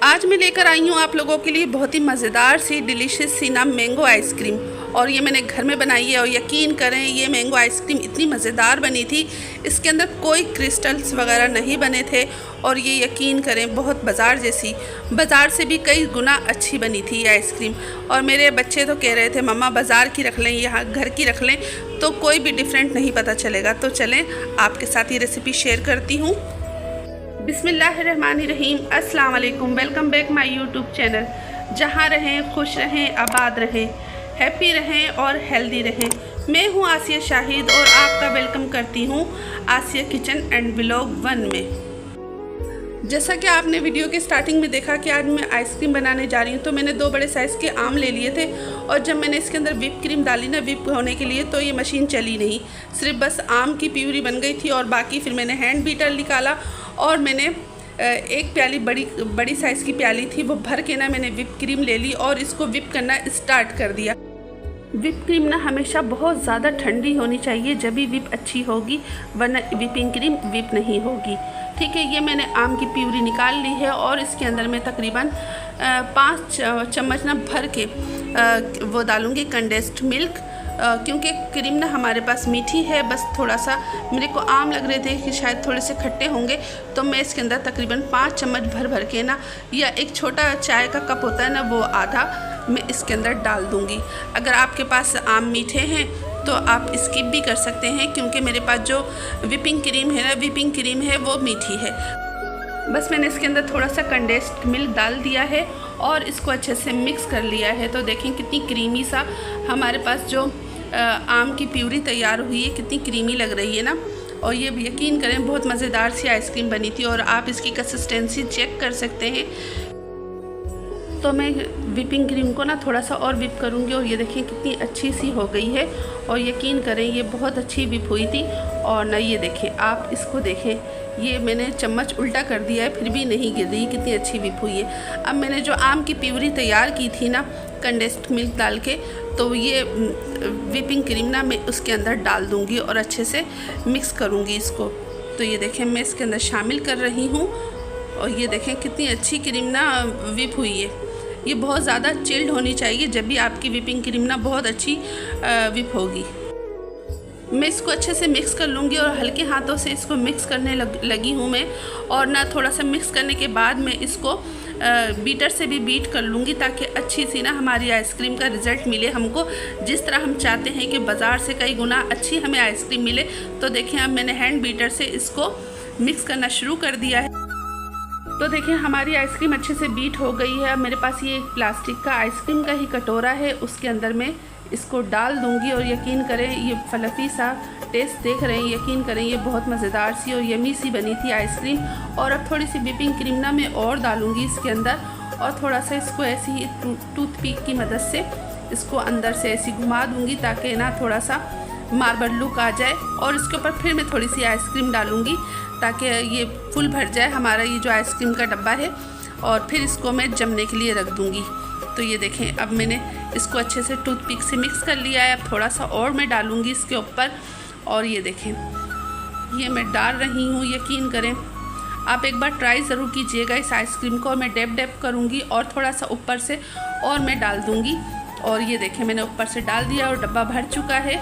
आज मैं लेकर आई हूँ आप लोगों के लिए बहुत ही मज़ेदार सी डिलीशियस सी ना मैंगो आइसक्रीम। और ये मैंने घर में बनाई है और यकीन करें ये मैंगो आइसक्रीम इतनी मज़ेदार बनी थी। इसके अंदर कोई क्रिस्टल्स वगैरह नहीं बने थे और ये यकीन करें बहुत बाज़ार से भी कई गुना अच्छी बनी थी ये आइसक्रीम। और मेरे बच्चे तो कह रहे थे मम्मा बाज़ार की रख लें यहाँ घर की रख लें तो कोई भी डिफरेंट नहीं पता चलेगा। तो चलें आपके साथ ये रेसिपी शेयर करती हूँ। बिस्मिल्लाहिर्रहमानिर्रहीम, अस्सलाम वालेकुम। Welcome back my YouTube channel. जहाँ रहें खुश रहें, आबाद रहें, हैप्पी रहें और हेल्दी रहें। मैं हूँ आसिया शाहिद और आपका वेलकम करती हूँ आसिया किचन एंड व्लॉग 1 में। जैसा कि आपने वीडियो के स्टार्टिंग में देखा कि आज मैं आइसक्रीम बनाने जा रही हूँ, तो मैंने 2 बड़े साइज़ के आम ले लिए थे और जब मैंने इसके अंदर व्हिप क्रीम डाली ना व्हिप होने के लिए, तो ये मशीन चली नहीं, सिर्फ बस आम की प्यूरी बन गई थी। और बाकी फिर मैंने हैंड बीटर निकाला और मैंने एक प्याली बड़ी साइज़ की प्याली थी वो भर के ना मैंने व्हिप क्रीम ले ली और इसको व्हिप करना स्टार्ट कर दिया। व्हिप क्रीम ना हमेशा बहुत ज़्यादा ठंडी होनी चाहिए जब भी व्हिप अच्छी होगी, वरना व्हिपिंग क्रीम व्हिप नहीं होगी। ठीक है, ये मैंने आम की प्यूरी निकाल ली है और इसके अंदर मैं तकरीबन 5 चम्मच ना भर के वो डालूँगी कंडेंस्ड मिल्क, क्योंकि क्रीम ना हमारे पास मीठी है। बस थोड़ा सा मेरे को आम लग रहे थे कि शायद थोड़े से खट्टे होंगे, तो मैं इसके अंदर तकरीबन 5 चम्मच भर के ना, या एक छोटा चाय का कप होता है ना वो आधा मैं इसके अंदर डाल दूँगी। अगर आपके पास आम मीठे हैं तो आप स्किप भी कर सकते हैं, क्योंकि मेरे पास जो व्हिपिंग क्रीम है वो मीठी है। बस मैंने इसके अंदर थोड़ा सा कंडेंस्ड मिल्क डाल दिया है और इसको अच्छे से मिक्स कर लिया है। तो देखें कितनी क्रीमी सा हमारे पास जो आम की प्यूरी तैयार हुई है, कितनी क्रीमी लग रही है ना। और ये यकीन करें बहुत मज़ेदार सी आइसक्रीम बनी थी और आप इसकी कंसिस्टेंसी चेक कर सकते हैं। तो मैं व्हिपिंग क्रीम को ना थोड़ा सा और व्हिप करूँगी और ये देखें कितनी अच्छी सी हो गई है। और यकीन करें ये बहुत अच्छी व्हिप हुई थी। और ना ये देखें, आप इसको देखें, ये मैंने चम्मच उल्टा कर दिया है फिर भी नहीं गिर रही, कितनी अच्छी व्हिप हुई है। अब मैंने जो आम की प्यूरी तैयार की थी ना कंडेंस्ड मिल्क डाल के, तो ये व्हिपिंग क्रीम ना मैं उसके अंदर डाल दूँगी और अच्छे से मिक्स करूँगी इसको। तो ये देखें मैं इसके अंदर शामिल कर रही हूँ और ये देखें कितनी अच्छी क्रीम ना व्हिप हुई है। ये बहुत ज़्यादा चिल्ड होनी चाहिए जब भी आपकी व्हिपिंग क्रीम ना बहुत अच्छी व्हिप होगी। मैं इसको अच्छे से मिक्स कर लूँगी और हल्के हाथों से इसको मिक्स करने लगी हूँ मैं। और ना थोड़ा सा मिक्स करने के बाद मैं इसको बीटर से भी बीट कर लूँगी, ताकि अच्छी सी ना हमारी आइसक्रीम का रिज़ल्ट मिले हमको, जिस तरह हम चाहते हैं कि बाज़ार से कई गुना अच्छी हमें आइसक्रीम मिले। तो देखिए अब मैंने हैंड बीटर से इसको मिक्स करना शुरू कर दिया है। तो देखिए हमारी आइसक्रीम अच्छे से बीट हो गई है। अब मेरे पास ये एक प्लास्टिक का आइसक्रीम का ही कटोरा है, उसके अंदर मैं इसको डाल दूंगी। और यकीन करें ये फ्लफ़ी सा टेस्ट देख रहे हैं, यकीन करें ये बहुत मज़ेदार सी और यमी सी बनी थी आइसक्रीम। और अब थोड़ी सी व्हिपिंग क्रीम ना मैं और डालूँगी इसके अंदर और थोड़ा सा इसको ऐसी ही टूथपिक की मदद से इसको अंदर से ऐसी घुमा दूँगी, ताकि ना थोड़ा सा मार्बल लुक आ जाए। और इसके ऊपर फिर मैं थोड़ी सी आइसक्रीम डालूँगी ताकि ये फुल भर जाए हमारा ये जो आइसक्रीम का डब्बा है। और फिर इसको मैं जमने के लिए रख दूँगी। तो ये देखें अब मैंने इसको अच्छे से टूथपिक से मिक्स कर लिया है। अब थोड़ा सा और मैं डालूँगी इसके ऊपर। और ये देखें ये मैं डाल रही हूँ। यकीन करें आप एक बार ट्राई ज़रूर कीजिएगा इस आइसक्रीम को। और मैं डैप करूँगी और थोड़ा सा ऊपर से और मैं डाल दूँगी। और ये देखें मैंने ऊपर से डाल दिया और डब्बा भर चुका है।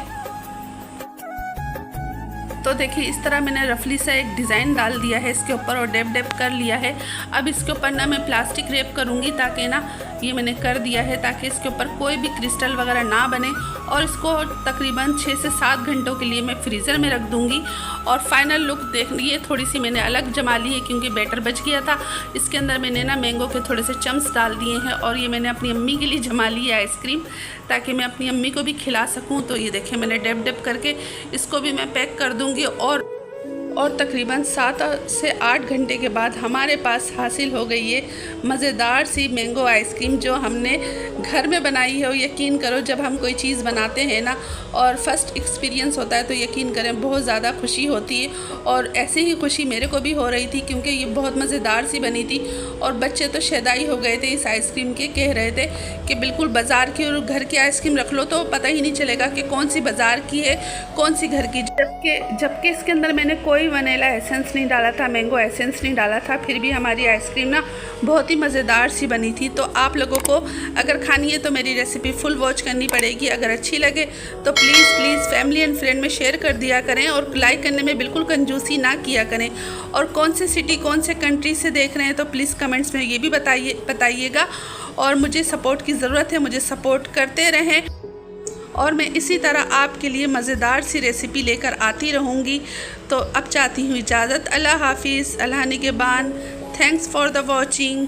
तो देखिए इस तरह मैंने रफली सा एक डिज़ाइन डाल दिया है इसके ऊपर और डैप कर लिया है। अब इसके ऊपर ना मैं प्लास्टिक रैप करूँगी, ताकि ना ये मैंने कर दिया है ताकि इसके ऊपर कोई भी क्रिस्टल वगैरह ना बने। और इसको तकरीबन 6 से 7 घंटों के लिए मैं फ्रीज़र में रख दूँगी। और फाइनल लुक देख लिए, थोड़ी सी मैंने अलग जमा ली है क्योंकि बैटर बच गया था। इसके अंदर मैंने ना मैंगो के थोड़े से चम्स डाल दिए हैं और ये मैंने अपनी अम्मी के लिए जमा ली है आइसक्रीम, ताकि मैं अपनी अम्मी को भी खिला सकूं। तो ये देखें मैंने डैप करके इसको भी मैं पैक कर दूंगी। और तकरीबन 7 से 8 घंटे के बाद हमारे पास हासिल हो गई ये मज़ेदार सी मैंगो आइसक्रीम जो हमने घर में बनाई है। और यकीन करो जब हम कोई चीज़ बनाते हैं ना और फर्स्ट एक्सपीरियंस होता है तो यकीन करें बहुत ज़्यादा खुशी होती है। और ऐसे ही खुशी मेरे को भी हो रही थी क्योंकि ये बहुत मज़ेदार सी बनी थी। और बच्चे तो शैदाई हो गए थे इस आइसक्रीम के, कह रहे थे कि बिल्कुल बाज़ार की और घर की आइसक्रीम रख लो तो पता ही नहीं चलेगा कि कौन सी बाज़ार की है कौन सी घर की। जबकि इसके अंदर मैंने कोई वनीला एसेंस नहीं डाला था, मैंगो एसेंस नहीं डाला था, फिर भी हमारी आइसक्रीम ना बहुत ही मज़ेदार सी बनी थी। तो आप लोगों को अगर खानी है तो मेरी रेसिपी फुल वॉच करनी पड़ेगी। अगर अच्छी लगे तो प्लीज़ फैमिली एंड फ्रेंड में शेयर कर दिया करें और लाइक करने में बिल्कुल कंजूसी ना किया करें। और कौन से सिटी कौन से कंट्री से देख रहे हैं तो प्लीज़ कमेंट्स में ये भी बताइएगा। और मुझे सपोर्ट की ज़रूरत है, मुझे सपोर्ट करते रहें और मैं इसी तरह आपके लिए मज़ेदार सी रेसिपी लेकर आती रहूँगी। तो अब चाहती हूँ इजाज़त। अल्लाह हाफिज़, अल्लाह निगहबान। Thanks for the watching.